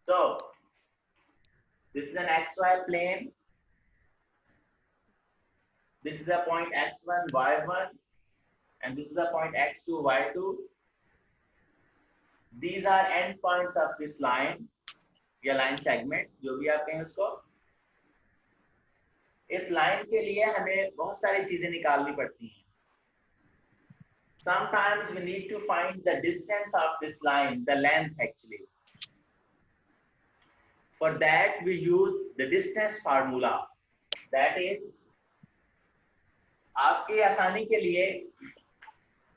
So this is an xy plane. This is a point x1, y1, and this is a point x2, y2. These are end points of this line या line segment, जो भी आप कहें उसको. इस line के लिए हमें बहुत सारी चीजें निकालनी पड़ती हैं. Sometimes we need to find the distance of this line, the length actually. For that we use the distance formula. That is, आपकी आसानी के लिए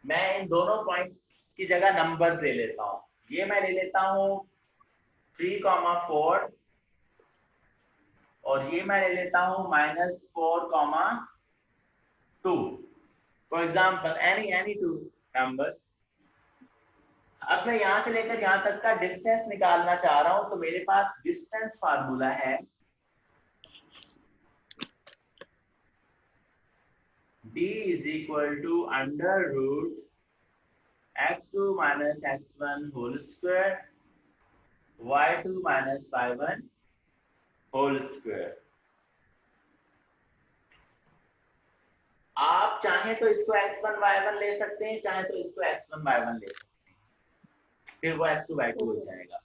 मैं इन दोनों पॉइंट्स की जगह नंबर्स ले लेता हूं. ये मैं ले लेता हूं 3,4 और ये मैं ले लेता हूं -4,2. For example any two numbers. अब मैं यहां से लेकर यहां तक का डिस्टेंस निकालना चाह रहा हूं, तो मेरे पास डिस्टेंस फार्मूला है d is equal to under root x2 minus x1 whole square y2 minus y1 whole square. आप चाहें तो इसको x1 y1 ले सकते हैं, चाहे तो इसको x1 y1 ले सकते हैं, फिर वो x2 y2 हो जाएगा.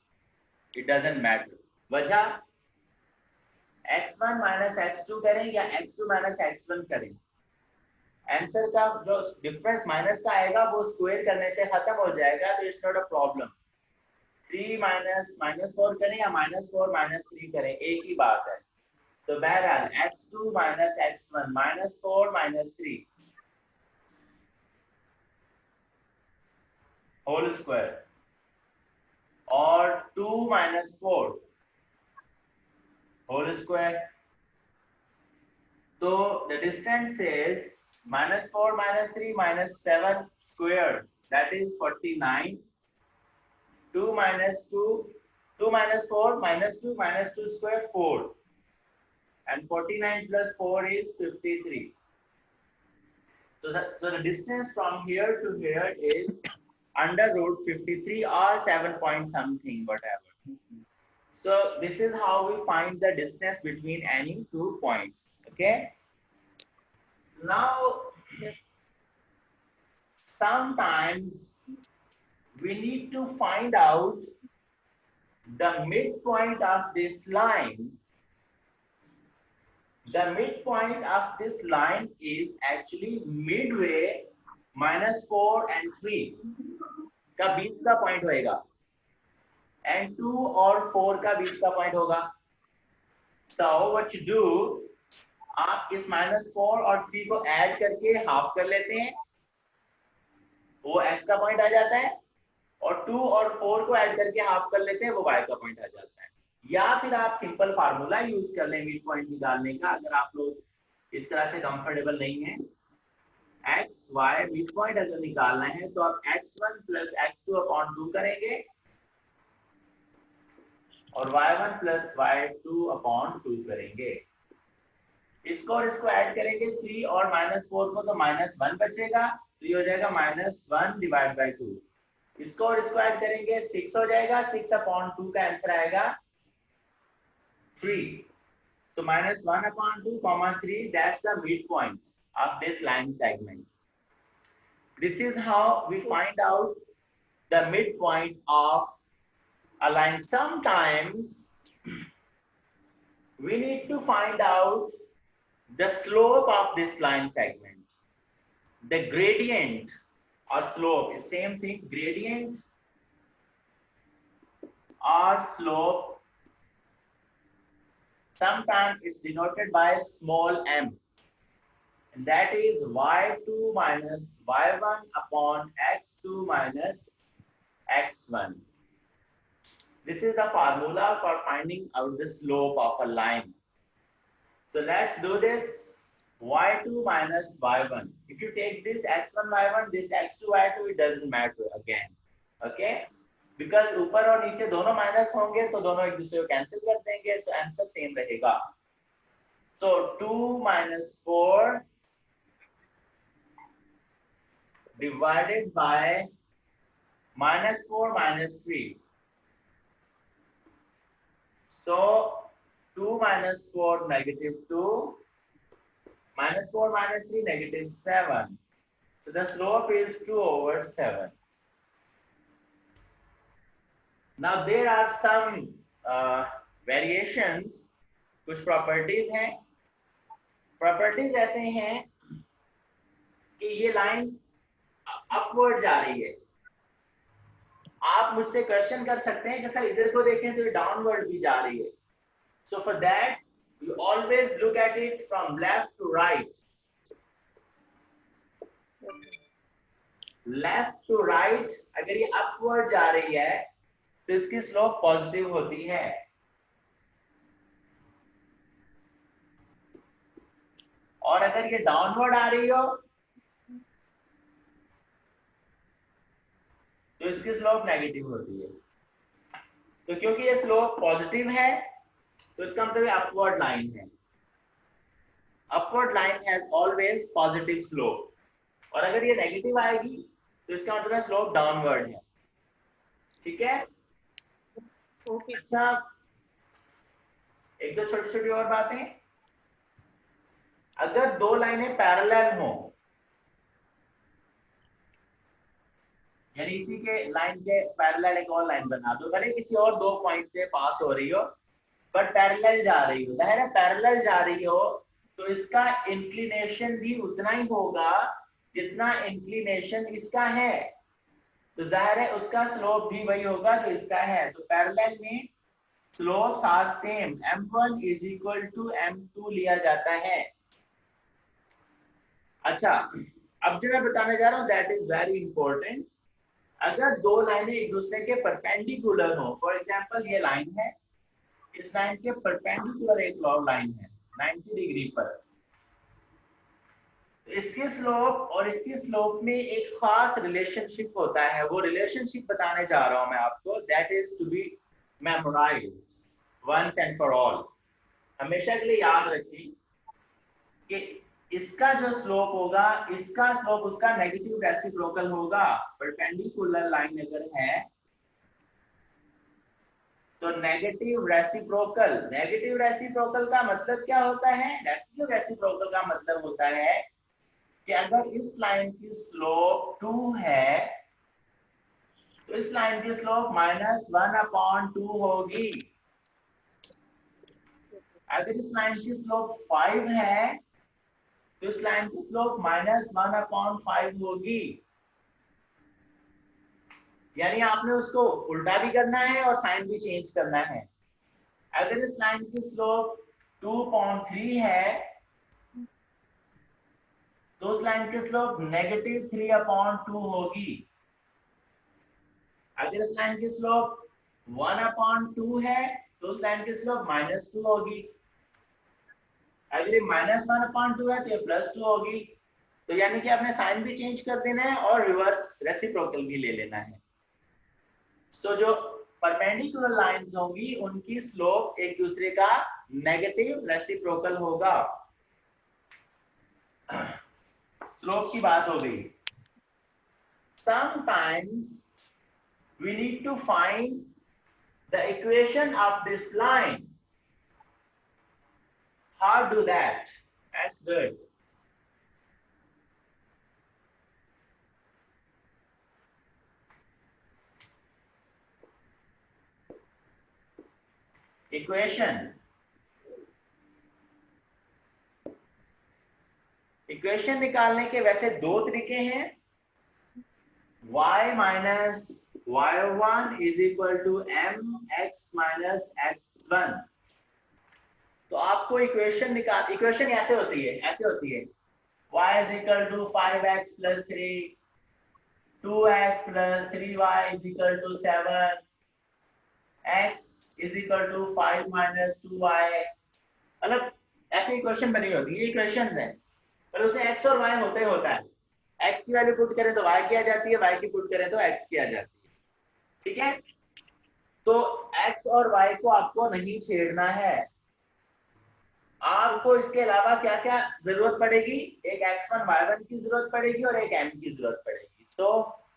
It doesn't matter. वजह x1 माइनस x2 करें या x2 माइनस x1 करें, आंसर का जो डिफरेंस माइनस का आएगा वो स्क्वायर करने से खत्म हो जाएगा. तो it's not a problem. 3 minus -4 करें या -4 -3 करें, एक ही बात है. तो बहरहाल x2 minus x1 -4 -3 whole square और 2 माइनस 4 होल स्क्वायर. तो the distance is -4 -3 -7 squared, that is 49. 2 minus 2, 2 minus 4 minus 2 square 4, and 49 plus 4 is 53. So the distance from here to here is under root 53 or 7 point something, whatever. So this is how we find the distance between any two points. Okay. Now, sometimes we need to find out the midpoint of this line. The midpoint of this line is actually midway -4 and 3 का बीच का point होएगा, and 2 और 4 का बीच का point होगा. So what you do, आप इस -4 और 3 को ऐड करके हाफ कर लेते हैं, वो x का पॉइंट आ जाता है, और 2 और 4 को ऐड करके हाफ कर लेते हैं, वो y का पॉइंट आ जाता है. या फिर आप सिंपल फार्मूला यूज कर लें मिड पॉइंट निकालने का, अगर आप लोग इस तरह से कंफर्टेबल नहीं है. x y मिड पॉइंट अगर निकालना है तो आप x1 प्लस x2 अपॉन 2 करेंगे और y1 प्लस y2 अपॉन 2 करेंगे. इसको और इसको ऐड करेंगे 3 और -4 को, तो -1 बचेगा, तो ये हो जाएगा -1 डिवाइड बाय 2. इसको और इसको ऐड करेंगे 6 हो जाएगा, 6 अपॉन 2 का आंसर आएगा 3. So -1 upon 2, 3, that's the midpoint of this line segment. This is how we find out the midpoint of a line. Sometimes we need to find out the slope of this line segment. The gradient or slope is same thing, gradient or slope. Sometimes it's denoted by small m, and that is y2 minus y1 upon x2 minus x1. This is the formula for finding out the slope of a line. So let's do this. y2 minus y1. If you take this x1 y1, this x2 y2, it doesn't matter again. Okay? Because ऊपर और नीचे दोनों minus होंगे तो दोनों एक दूसरे को कैंसिल कर देंगे, तो आंसर सेम रहेगा. So 2 minus 4 divided by -4 minus 3. So 2 minus 4 negative 2 minus 4 minus 3 negative 7. So the slope is 2 over 7. Now there are some variations. कुछ प्रॉपर्टीज हैं. प्रॉपर्टीज ऐसे हैं कि ये लाइन अपवर्ड जा रही है. आप मुझसे क्वेश्चन कर सकते हैं कि सर इधर को देखें तो ये डाउनवर्ड भी जा रही है. So for that you always look at it from left to right. Left to right अगर ये अपवर्ड जा रही है तो इसकी स्लोप पॉजिटिव होती है. और अगर ये डाउनवर्ड आ रही हो तो इसकी स्लोप नेगेटिव होती है. तो क्योंकि ये स्लोप पॉजिटिव है तो इसका मतलब अपवर्ड लाइन है. Upward line has always positive slope. और अगर ये नेगेटिव आएगी तो इसका मतलब स्लोप डाउनवर्ड है. ठीक है. ओके. अच्छा, एक दो छोटी छोटी और बातें. अगर दो लाइनें पैरेलल हो, यानी इसी के लाइन के पैरेलल एक और लाइन बना दो, भले किसी और दो पॉइंट से पास हो रही हो बट पैरेलल जा रही हो. जाहिर है पैरेलल जा रही हो तो इसका इंक्लिनेशन भी उतना ही होगा जितना इंक्लिनेशन इसका है. तो जाहिर है उसका स्लोप भी वही होगा जो इसका है. तो पैरेलल में slopes are same. m1 is equal to m2 लिया जाता है. अच्छा, अब जो मैं बताने जा रहा हूं दैट इज वेरी इंपॉर्टेंट. अगर दो लाइनें एक दूसरे के परपेंडिकुलर हो, फॉर एग्जांपल ये लाइन है, इस लाइन के परपेंडिकुलर एक और लाइन है 90 डिग्री पर, तो इसकी स्लोप और इसकी स्लोप में एक खास रिलेशनशिप होता है. वो रिलेशनशिप बताने जा रहा हूं मैं आपको. That is to be memorised once and for all. हमेशा के लिए याद रखिए कि इसका जो स्लोप होगा, इसका स्लोप उसका नेगेटिव रेसिप्रोकल होगा. परपेंडिकुलर लाइन अगर है तो नेगेटिव रेसिप्रोकल. नेगेटिव रेसिप्रोकल का मतलब क्या होता है? नेगेटिव रेसिप्रोकल का मतलब होता है कि अगर इस लाइन की स्लोप 2 है तो इस लाइन की स्लोप -1/2 होगी. अगर इस लाइन की स्लोप 5 है तो इस लाइन की स्लोप -1/5 होगी. यानी आपने उसको उल्टा भी करना है और साइन भी चेंज करना है. अगर इस लाइन की स्लोप 2.3 है तो उस लाइन की स्लोप -3/2 होगी. अगर इस लाइन की स्लोप 1/2 है तो उस लाइन की स्लोप -2 होगी. अगर ये -1/2 है तो ये +2 होगी. तो यानी कि आपने साइन भी चेंज कर देना है और रिवर्स रेसिप्रोकल भी ले लेना है. तो जो परपेंडिकुलर लाइंस होंगी उनकी स्लोप एक दूसरे का नेगेटिव रेसिप्रोकल होगा. स्लोप की बात हो गई. Sometimes we need to find the equation of this line. How do that? That's good. Equation निकालने के वैसे दो तरीके हैं. y minus y1 is equal to mx minus x1. तो आपको इक्वेशन ऐसे होती है y is equal to 5x plus 3, 2x plus 3y is equal to 7, x is equal to 5 minus 2y. मतलब ऐसे इक्वेशन बनी होती है. ये इक्वेशंस हैं पर उसमें x और y होता है. x की वैल्यू पुट करें तो y की आ जाती है, y की पुट करें तो x की आ जाती है. ठीक है. तो x और y को आपको नहीं छेड़ना है. आपको इसके अलावा क्या क्या जरूरत पड़ेगी? एक x1 y1 की जरूरत पड़ेगी और एक m की जरूरत पड़ेगी. So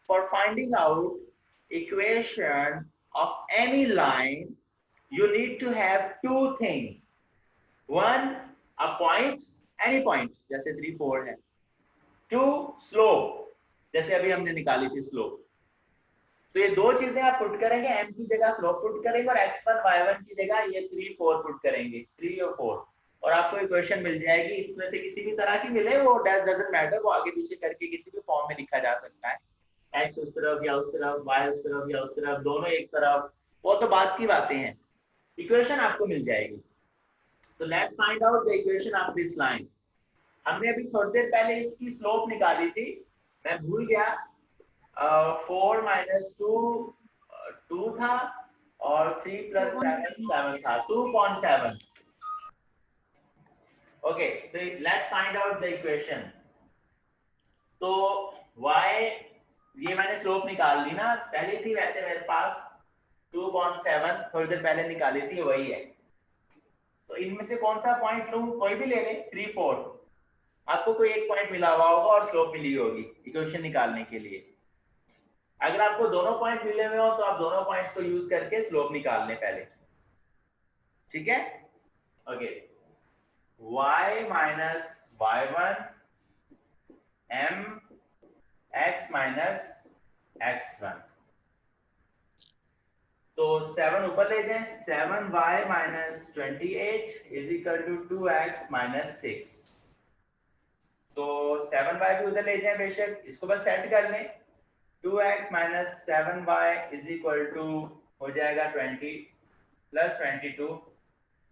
for finding out equation of any line you need to have two things. One, a point, any point, जैसे 3 4 है. Two, slope, जैसे अभी हमने निकाली थी slope. तो ये दो चीजें आप पुट करेंगे, m की जगह स्लोप पुट करेंगे और x1 y1 की जगह ये 3 4 पुट करेंगे, 3 और 4, और आपको इक्वेशन मिल जाएगी. इसमें से किसी भी तरह की मिले, वो डजंट मैटर, वो आगे पीछे करके किसी भी फॉर्म में लिखा जा सकता है. x उस तरफ या उस तरफ, y उस तरफ या उस तरफ, दोनों एक तरफ, वो तो बात की बातें हैं. इक्वेशन आपको मिल जाएगी. तो let's find out the equation of this line. हमने अभी थोड़ी देर पहले इसकी स्लोप निकाली थी, मैं भूल गया. 4 minus 2 2 था और 3 plus 7 7 था, 2.7. ओके, तो let's find out the equation. तो y, ये मैंने स्लोप निकाल ली ना, पहले थी वैसे मेरे पास 2.7, थोड़ी देर पहले निकाली थी, वही है. तो इनमें से कौन सा पॉइंट लूं, कोई भी ले लें. 3 4, आपको कोई एक पॉइंट मिला हुआ होगा और स्लोप मिली होगी इक्वेशन निकालने के लिए. अगर आपको दोनों पॉइंट मिले हुए हो तो आप दोनों पॉइंट्स को यूज करके स्लोप निकाल लें पहले. ठीक है. Okay, y minus y1 m x minus x1. तो 7 ऊपर ले जाएं, 7y minus 28 is equal to 2x minus 6. तो 7y भी उधर ले जाएं बेशक, इसको बस सेट कर लें. 2x minus 7y is equal to हो जाएगा 20 plus 22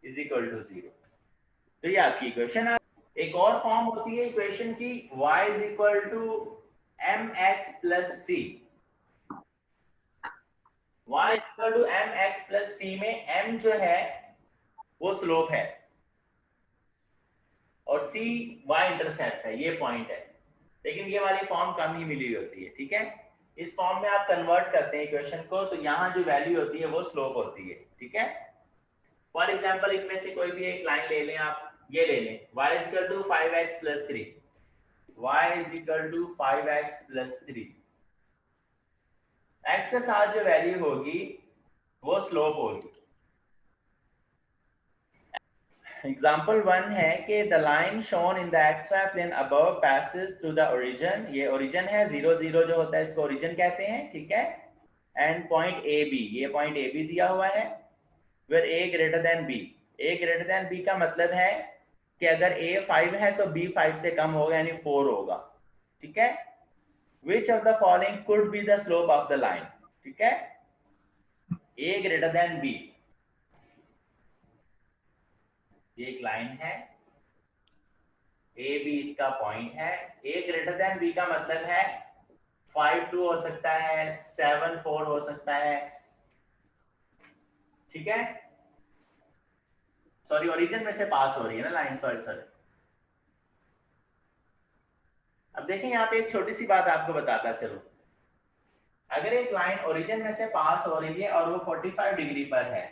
is equal to 0. तो ये आपकी इक्वेशन है. एक और फॉर्म होती है इक्वेशन की, y is equal to mx plus c. y is equal to mx plus c में m जो है वो स्लोप है और c y इंटरसेप्ट है, ये पॉइंट है. लेकिन ये वाली फॉर्म कम ही मिली होती है. ठीक है. इस फॉर्म में आप कन्वर्ट करते हैं इक्वेशन को, तो यहाँ जो वैल्यू होती है वो स्लोप होती है. ठीक है. फॉर एग्जांपल इनमें से कोई भी एक लाइन ले लें आप, ये ले लें, y is equal to 5x plus 3. y is equal to 5x plus 3. x के साथ जो वैल्यू होगी वो स्लोप होगी. एग्जाम्पल 1 है कि the line shown in the xy plane above passes through the origin. ये ओरिजिन है, 0 0 जो होता है इसको ओरिजिन कहते हैं. ठीक है. एंड पॉइंट ए बी, ये पॉइंट ए बी दिया हुआ है. Where a greater than b. a greater than b का मतलब है कि अगर a 5 है तो b 5 से कम होगा, यानी 4 होगा. ठीक है. Which of the following could be the slope of the line? ठीक है. a ग्रेटर देन b, ये एक लाइन है, ए बी इसका पॉइंट है. a ग्रेटर देन b का मतलब है 5 2 हो सकता है, 7 4 हो सकता है. ठीक है. सॉरी, ओरिजिन में से पास हो रही है ना लाइन, सॉरी. अब देखें यहाँ पे एक छोटी सी बात आपको बताता चलो. अगर एक लाइन ओरिजिन में से पास हो रही है और वो 45 डिग्री पर है,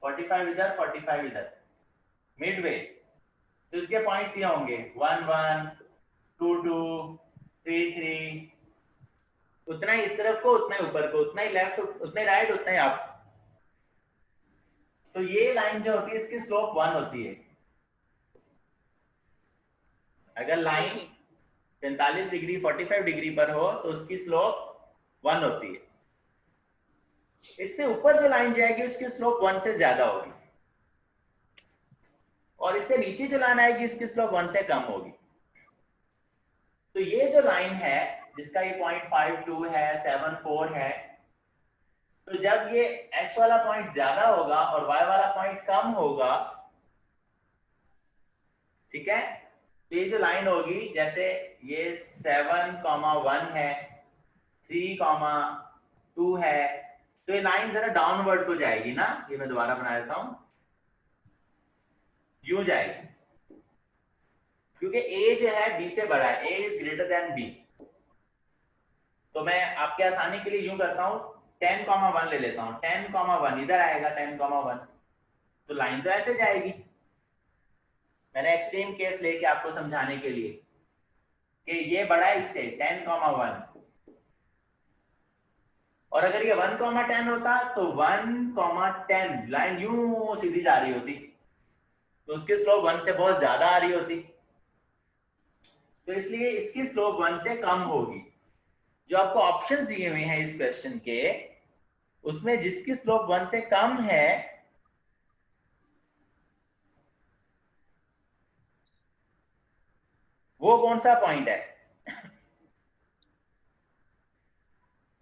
45 इधर 45 इधर, मिडवे, तो इसके पॉइंट्स ये होंगे 1 1 2 2 3 3. उतना ही इस तरफ को, उतना ही ऊपर को, उतना ही लेफ्ट, उतना ही राइट, उतना ही अप. तो ये लाइन जो होती है इसकी स्लोप 1 होती है. अगर लाइन 45 डिग्री 45 डिग्री पर हो तो उसकी स्लोप 1 होती है. इससे ऊपर जो लाइन जाएगी उसकी स्लोप 1 से ज्यादा होगी और इससे नीचे जो लाइन आएगी उसकी स्लोप 1 से कम होगी. तो ये जो लाइन है जिसका ये पॉइंट 5 2 है, 7 4 है, तो जब ये x वाला पॉइंट ज्यादा होगा और y वाला पॉइंट कम होगा, ठीक है, तो ये जो लाइन होगी, जैसे ये 7,1 है, 3,2 है, तो ये लाइन जरा डाउनवर्ड को जाएगी ना. ये मैं दोबारा बना देता हूं, यूं जाएगी क्योंकि a जो है b से बड़ा है, a is greater than b. तो मैं आपके आसानी के लिए यूं करता हूं, 10,1 ले लेता हूं. 10,1 इधर आएगा, 10,1, तो लाइन तो ऐसे जाएगी. मैंने एक्सट्रीम केस लेके आपको समझाने के लिए कि ये बड़ा है इससे, 10,1. और अगर ये 1,10 होता तो 1,10 लाइन यूं सीधी जा रही होती, तो उसकी स्लोप 1 से बहुत ज्यादा आ रही होती, तो इसलिए इसकी स्लोप 1 से कम होगी। जो आपको ऑप्शंस दिए हुए हैं इस क्वेश्चन के, उसमें जिसकी स्लोप 1 से कम है वो कौन सा पॉइंट है?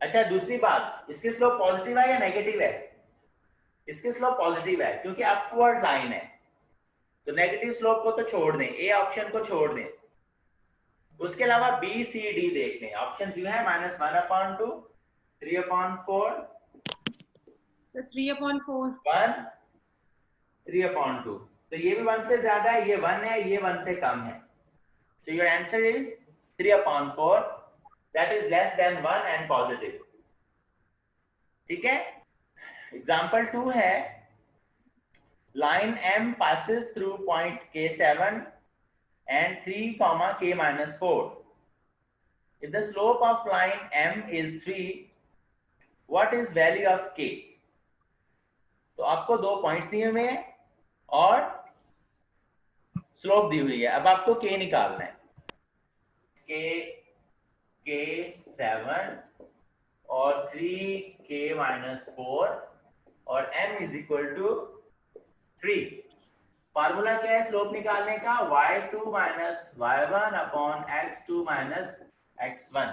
अच्छा, दूसरी बात, इसकी स्लोप पॉजिटिव है या नेगेटिव है? इसकी स्लोप पॉजिटिव है क्योंकि अपवर्ड लाइन है, तो नेगेटिव स्लोप को तो छोड़ दें, ए ऑप्शन को छोड़ दें। उसके अलावा बी सी डी देख लें, ऑप्शन जो है -1/2, 3/4, तो 3/4। 1, 3/2, तो ये भी 1 से ज्यादा है, ये 1 है, ये 1 से कम है, so your answer is 3/4, that is less than 1 and positive। ठीक है। एग्जाम्पल 2 है, line M passes through point K7 and 3, K-4. If the slope of line M is 3, what is value of K? तो आपको दो points दिए हुए हैं और स्लोप दी हुई है, अब आपको K निकालना है। K7 और 3K-4 और M is equal to 3। Formula क्या है स्लोप निकालने का? y2 minus y1 upon x2 minus x1।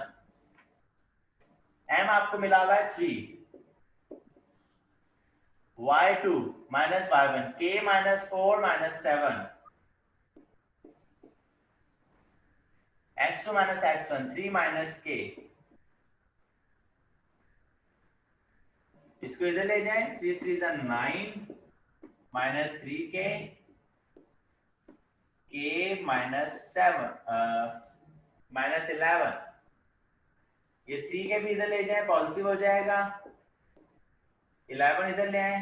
m आपको मिला हुआ है 3, y2 minus y1, k minus 4 minus 7, x2 minus x1, 3 minus k। इसको इधर ले जाएं, 3 3 is 9 minus 3k, k minus 7 minus 11, ये 3 के भी इधर ले जाए पॉजिटिव हो जाएगा, 11 इधर ले आए,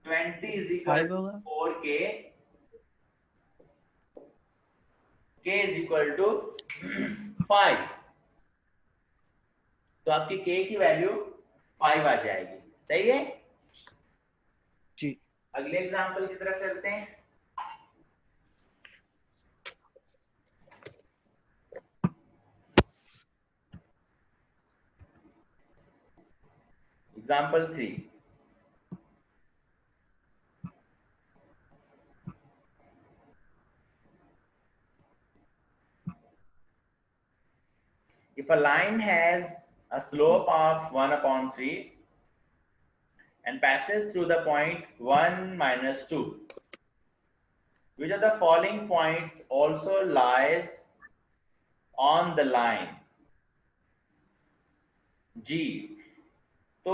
20 is equal to 4k, k is equal to 5, तो आपकी k की वैल्यू 5 आ जाएगी। सही है जी। अगले एग्जांपल की तरफ चलते हैं। Example 3, if a line has a slope of 1/3 and passes through the point 1 minus 2, which of the following points also lies on the line? जी, तो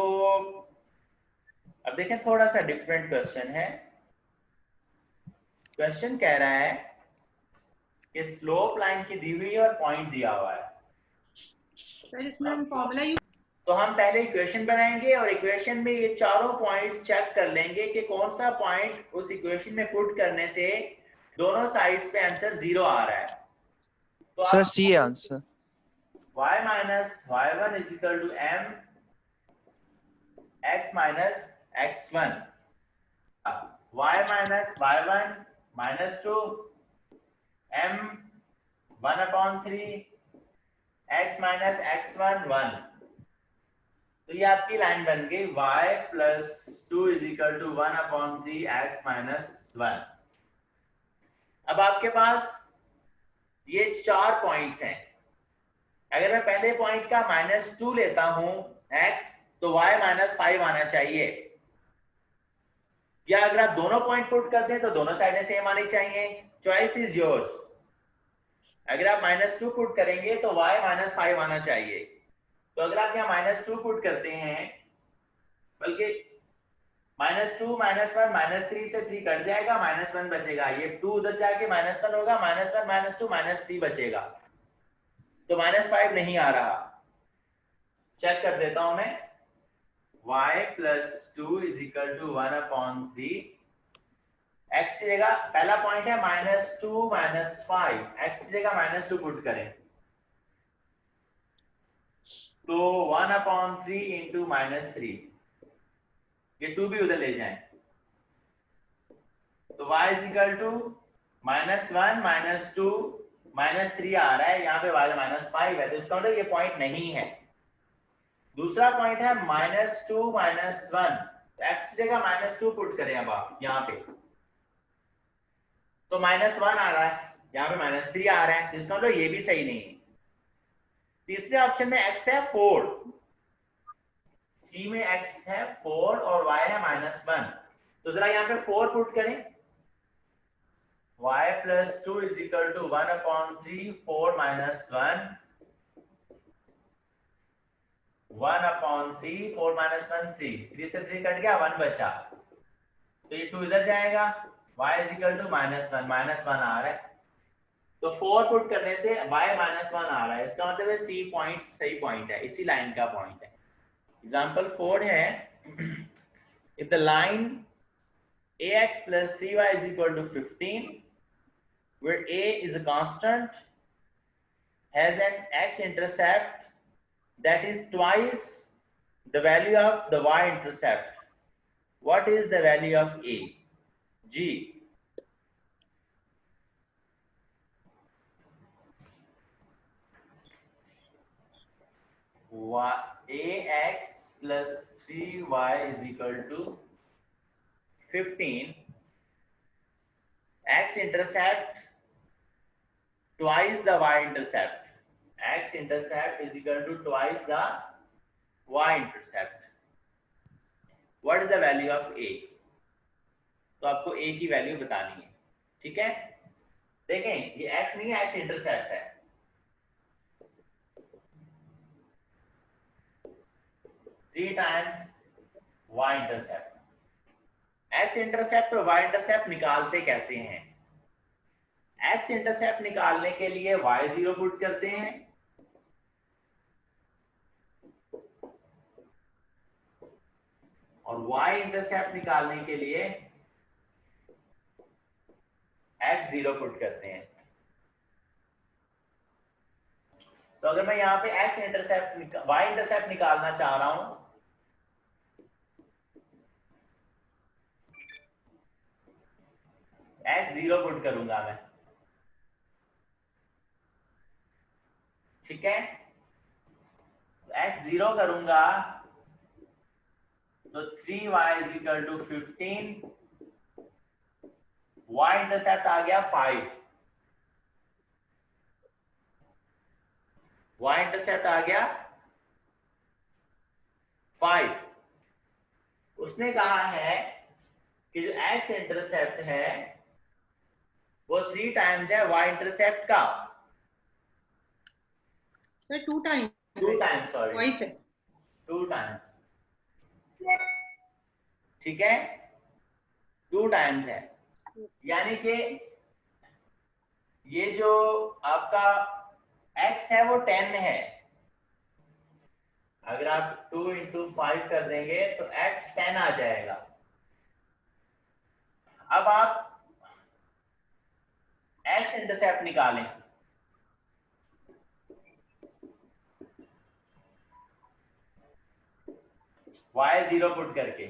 अब देखें, थोड़ा सा डिफरेंट क्वेश्चन है। क्वेश्चन कह रहा है कि स्लोप लाइन की दी हुई है और पॉइंट दिया हुआ है। सर इसमें हम फॉर्मूला यूज, तो हम पहले इक्वेशन बनाएंगे और इक्वेशन में ये चारों पॉइंट्स चेक कर लेंगे कि कौन सा पॉइंट उस इक्वेशन में पुट करने से दोनों साइड्स पे आंसर 0 आ रहा है। तो सर सी है answer. y minus y1 is equal to m x minus x1, y minus y1 minus 2 m 1/3 x minus x1 1। तो ये आपकी लाइन बन गई y plus 2 is equal to 1/3 x minus 1। अब आपके पास ये 4 पॉइंट्स हैं। अगर मैं पहले पॉइंट का -2 लेता हूं x, तो y -5 आना चाहिए, या अगर आप दोनों पॉइंट पुट करते हैं तो दोनों साइडें सेम आनी चाहिए। Choice is yours. अगर आप -2 पुट करेंगे तो y -5 आना चाहिए। तो अगर आप यहाँ -2 पुट करते हैं, बल्कि -2 -1 -3 से 3 कट जाएगा, -1 बचेगा, ये 2 उधर जाके -1 होगा, -1 -2 -3 बचेगा, तो -5 नहीं आ रहा। चेक कर देता हूं मैं, y plus 2 is equal to 1/3, x की जगह पहला पॉइंट है -2 -5, x की जगह -2 पुट करें, तो 1/3 इंटू -3, ये 2 भी उधर ले जाएं, तो y इज इक्वल टू -1 -2 -3 आ रहा है, यहाँ पे y -5 है, तो इसका मतलब ये पॉइंट नहीं है। दूसरा पॉइंट है -2 -1, x की जगह -2 पुट करें अब आप यहाँ पे, तो -1 आ रहा है, यहाँ पे -3 आ रहा है, तो इसका मतलब ये भी सही नहीं है। तीसरे ऑप्शन में x है 4, C में x है 4 और y है -1, तो जरा यहाँ पे 4 पुट करें, y plus 2 is equal to 1/3 4 minus 1 1/3 4 minus 1 3, 3 से 3 कट गया, 1 बचा, तो ये 2 इधर जाएगा, y is equal to -1 आ रहा है, तो 4 पुट करने से y -1 आ रहा है, इसका मतलब है C पॉइंट सही पॉइंट है, इसी लाइन का पॉइंट है। एग्जांपल 4 है, if the line ax plus 3y is equal to 15 where a is a constant has an x-intercept that is twice the value of the y-intercept. What is the value of a? G. Ax plus 3y is equal to 15. X-intercept twice the y-intercept. X-intercept is equal to twice the y-intercept. What is the value of a? तो आपको a की value बतानी है, ठीक है। देखें ये x नहीं है, x-intercept है, 3 times y-intercept। x-intercept और y-intercept निकालते कैसे हैं? x-intercept निकालने के लिए y0 पुट करते हैं, और y-intercept निकालने के लिए x0 पुट करते हैं। तो अगर मैं यहाँ पे y-intercept निकालना चाह रहा हूं, x0 पुट करूंगा मैं, ठीक है। x0 करूंगा तो 3y is equal to 15, y-intercept आ गया 5, y-intercept आ गया 5। उसने कहा है कि जो x-intercept है वो 3 टाइम्स है y-intercept का, sir 2 times, 2 times, sorry twice है, 2 टाइम्स, ठीक है, 2 टाइम्स है, यानी कि ये जो आपका x है वो 10 है, अगर आप 2 into 5 कर देंगे तो x 10 आ जाएगा। अब आप x इंटरसेप्ट निकालें, y0 पुट करके,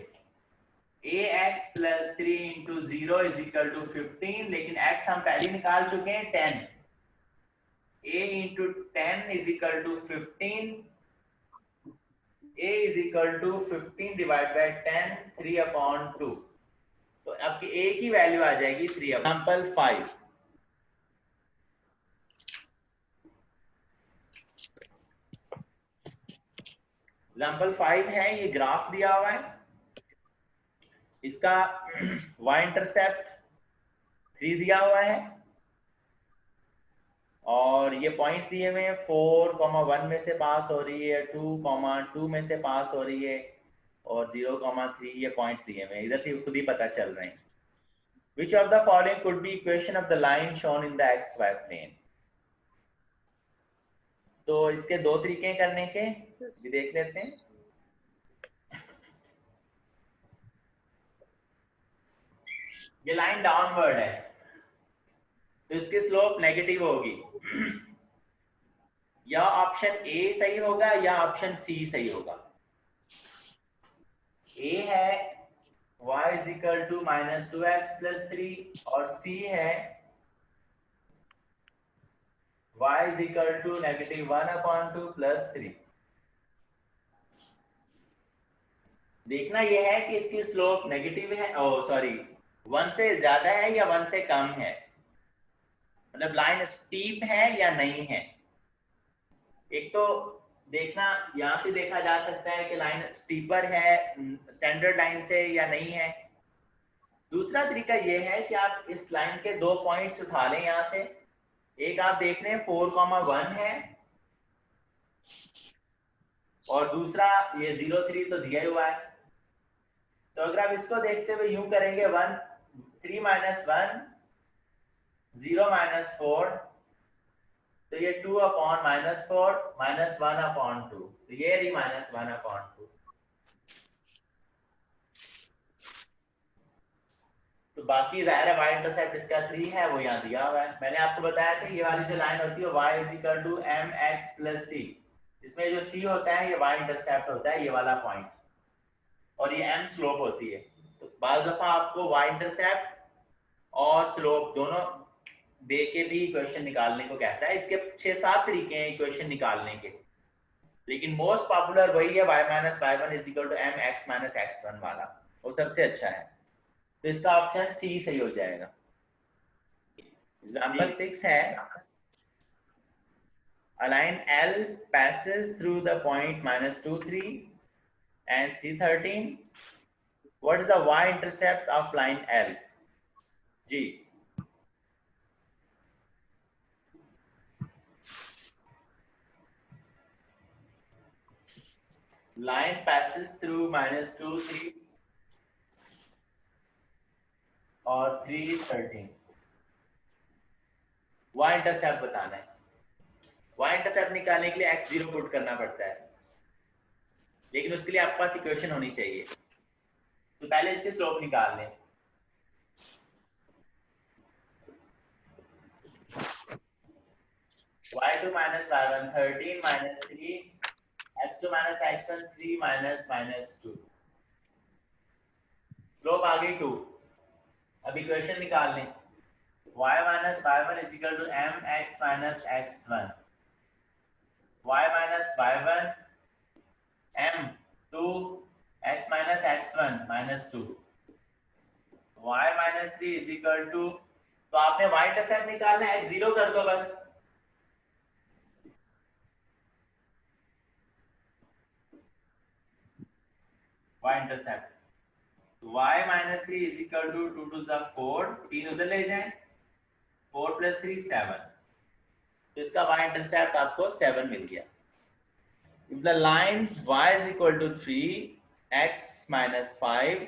ax plus 3 into 0 is equal to 15, लेकिन x हम पहले निकाल चुके हैं 10, a into 10 is equal to 15, a is equal to 15 divided by 10, 3/2, तो आपकी a की वैल्यू आ जाएगी 3। एग्जाम्पल 5, एग्जाम्पल 5 है, ये ग्राफ दिया हुआ है, इसका y-intercept 3 दिया हुआ है और ये पॉइंट्स दिए हुए हैं, 4,1 में से पास हो रही है, 2,2 में से पास हो रही है और 0,3 ये पॉइंट्स दिए हुए हैं, इधर से खुद ही पता चल रहे हैं। Which of the following could be equation of the line shown in the xy plane? तो इसके दो तरीके करने के भी देख लेते हैं। ये लाइन डाउनवर्ड है तो इसकी स्लोप नेगेटिव होगी, या ऑप्शन ए सही होगा या ऑप्शन सी सही होगा। ए है y is equal to minus two x plus three और सी है y is equal to negative one upon two plus three. देखना यह है कि इसकी स्लोप नेगेटिव है, ओ सॉरी, वन से ज्यादा है या वन से कम है, मतलब लाइन स्टीप है या नहीं है। एक तो देखना यहां से देखा जा सकता है कि लाइन स्टीपर है स्टैंडर्ड लाइन से या नहीं है। दूसरा तरीका यह है कि आप इस लाइन के दो पॉइंट्स उठा लें यहां से। एक आप देख रहे हैं 4,1 है और दूसरा ये 0,3 तो दिया हुआ है। तो अगर आप इसको देखते हुए यूं करेंगे 1 3 माइनस 1 0 माइनस 4 तो ये 2 अपॉन माइनस 4 माइनस 1 अपॉन 2 तो ये रही माइनस 1 अपॉन 2। तो बाकी जाहिर है y इंटरसेप्ट इसका 3 है वो यहाँ दिया हुआ है। मैंने आपको बताया था ये वाली जो लाइन होती है y is equal to M X plus C, इसमें जो c होता है ये y इंटरसेप्ट होता है ये वाला पॉइंट और ये m स्लोप होती है। तो बाज़ दफा आपको y इंटरसेप्ट और स्लोप दोनों दे के भी इक्वेशन निकालने को कहता है। इसके 6-7 तरीके हैं इक्वेशन निकालने के, लेकिन मोस्ट पॉपुलर वही है y minus y one is equal to M x minus x one वाला, वो सबसे अच्छा है। तो इसका ऑप्शन सी सही हो जाएगा। एग्जांपल 6 है a line L passes through the point minus 2 3 and 3 13. What is the y intercept of line L? Ji line passes through minus 2 3 और 3 13। y इंटरसेप्ट बताना है। y इंटरसेप्ट निकालने के लिए x 0 पुट करना पड़ता है, लेकिन उसके लिए आपके पास इक्वेशन होनी चाहिए। तो पहले इसकी स्लोप निकाल लें। y2 minus y1 13 minus 3 x2 minus x1 3 minus minus 2 slope आ गई 2। अब इक्वेशन निकाल लें y minus y1 is equal to mx minus x1 y minus y1 m 2 x minus x1 minus 2 y minus 3 is equal to, तो आपने y intercept निकालना है, x 0 कर दो बस। y intercept y minus 3 is equal to 2 to the 4 3 उधर ले जाएं 4 plus 3 7, तो इसका y इंटरसेप्ट आपको 7 मिल गया। If the lines y is equal to 3 x minus 5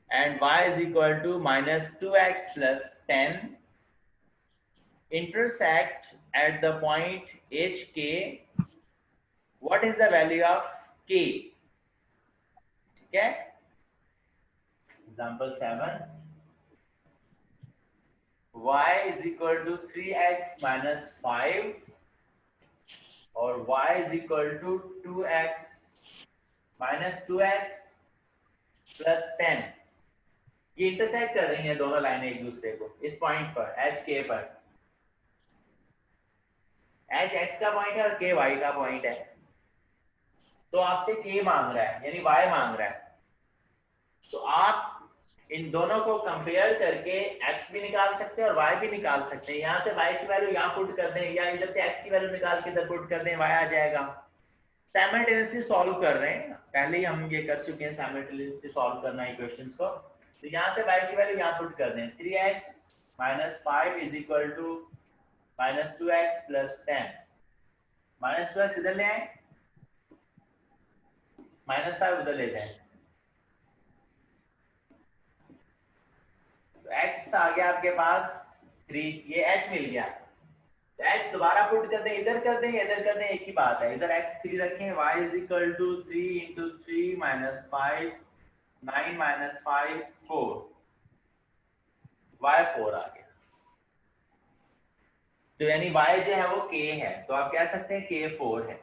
and y is equal to minus 2x plus 10 intersect at the point hk, what is the value of k? ठीक है, example 7 y is equal to 3x minus 5 और y is equal to 2x minus 2x plus 10। ये intersect कर रही हैं दोनों लाइनें एक दूसरे को इस पॉइंट पर एच के पर। एच एक्स का पॉइंट है और के वाई का पॉइंट है, तो आपसे के मांग रहा है यानी वाई मांग रहा है। तो आप इन दोनों को कंपेयर करके x भी निकाल सकते हैं और y भी निकाल सकते हैं। यहाँ से y की वैल्यू यहाँ पुट कर दें या इधर से x की वैल्यू निकाल के इधर पुट कर दें, y आ जाएगा। साइमल्टेनियसली सॉल्व कर रहे हैं, पहले ही हम ये कर चुके हैं साइमल्टेनियसली सॉल्व करना इक्वेशंस को। तो यहाँ से y की वैल्यू यहाँ पुट कर दें 3x minus 5 is equal to minus 2x plus 10। minus 2x इधर ले आए, minus 5 उधर ले जाए, तो x आ गया आपके पास 3, ये h मिल गया। तो h दोबारा पुट कर दें, इधर कर दें इधर कर दें, एक ही बात है। इधर x 3 रखें, y is equal to 3 into 3 minus 5 9 minus 5 4, y 4 आ गया। तो यानी y जो है वो k है, तो आप कह सकते हैं k4 है।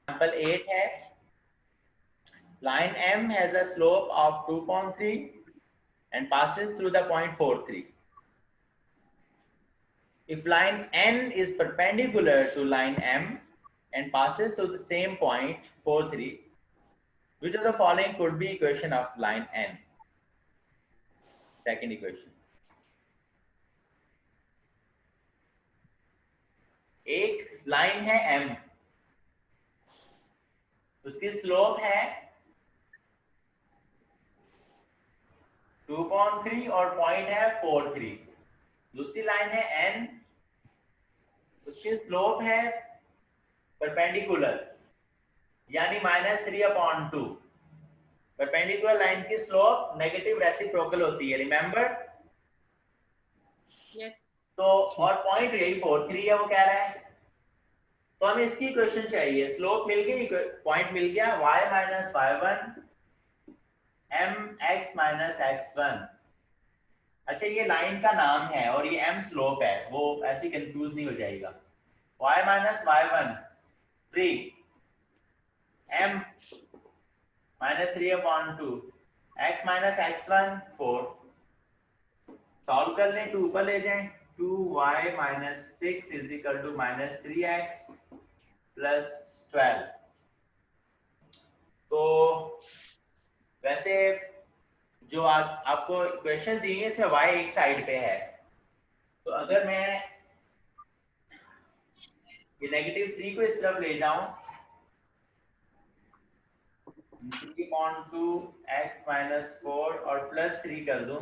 एग्जाम्पल 8 है, line M has a slope of 2.3 and passes through the point 4.3. If line N is perpendicular to line M and passes through the same point 4.3, which of the following could be equation of line N? Second equation. एक line है M, उसकी slope है 2.3 और point है 4.3। दूसरी line है N, उसकी slope है परपेंडिकुलर यानी -3/2। परपेंडिकुलर लाइन की स्लोप नेगेटिव रेसिप्रोकल होती है, रिमेंबर। Yes. तो और पॉइंट यही 4.3 है, वो कह रहा है। तो हमें इसकी इक्वेशन चाहिए, स्लोप मिल गई, पॉइंट मिल गया, y - y1 mx - x1। अच्छा, ये लाइन का नाम है और ये m स्लोप है, वो ऐसे कंफ्यूज नहीं हो जाएगा। y - y1 3, m -3/2, x - x1 4। Solve कर लें, 2 ऊपर ले जाएं, 2y - 6 = -3x + 12। तो वैसे जो आपको क्वेश्चन दी है इसमें y एक साइड पे है, तो अगर मैं ये -3 को इस तरफ ले जाऊं, 3/2 x - 4 और +3 कर दूं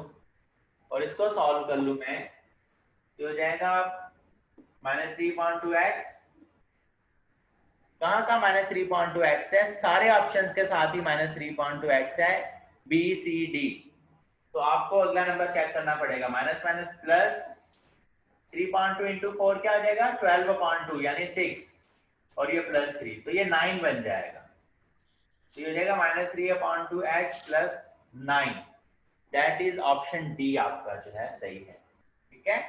और इसको सॉल्व कर लूं मैं, तो हो जाएगा -3/2 x। कहाँ का -3/2 x है? सारे ऑप्शंस के साथ ही -3/2 x है, B C D। तो आपको अगला नंबर चेक करना पड़ेगा, माइनस प्लस 3/2 इंटू 4 क्या हो जाएगा? 12/2 यानी 6 और ये +3, तो ये 9 बन जाएगा। तो ये हो जाएगा -3/2 x + 9। That is option D आपका जो है सही है। ठीक है।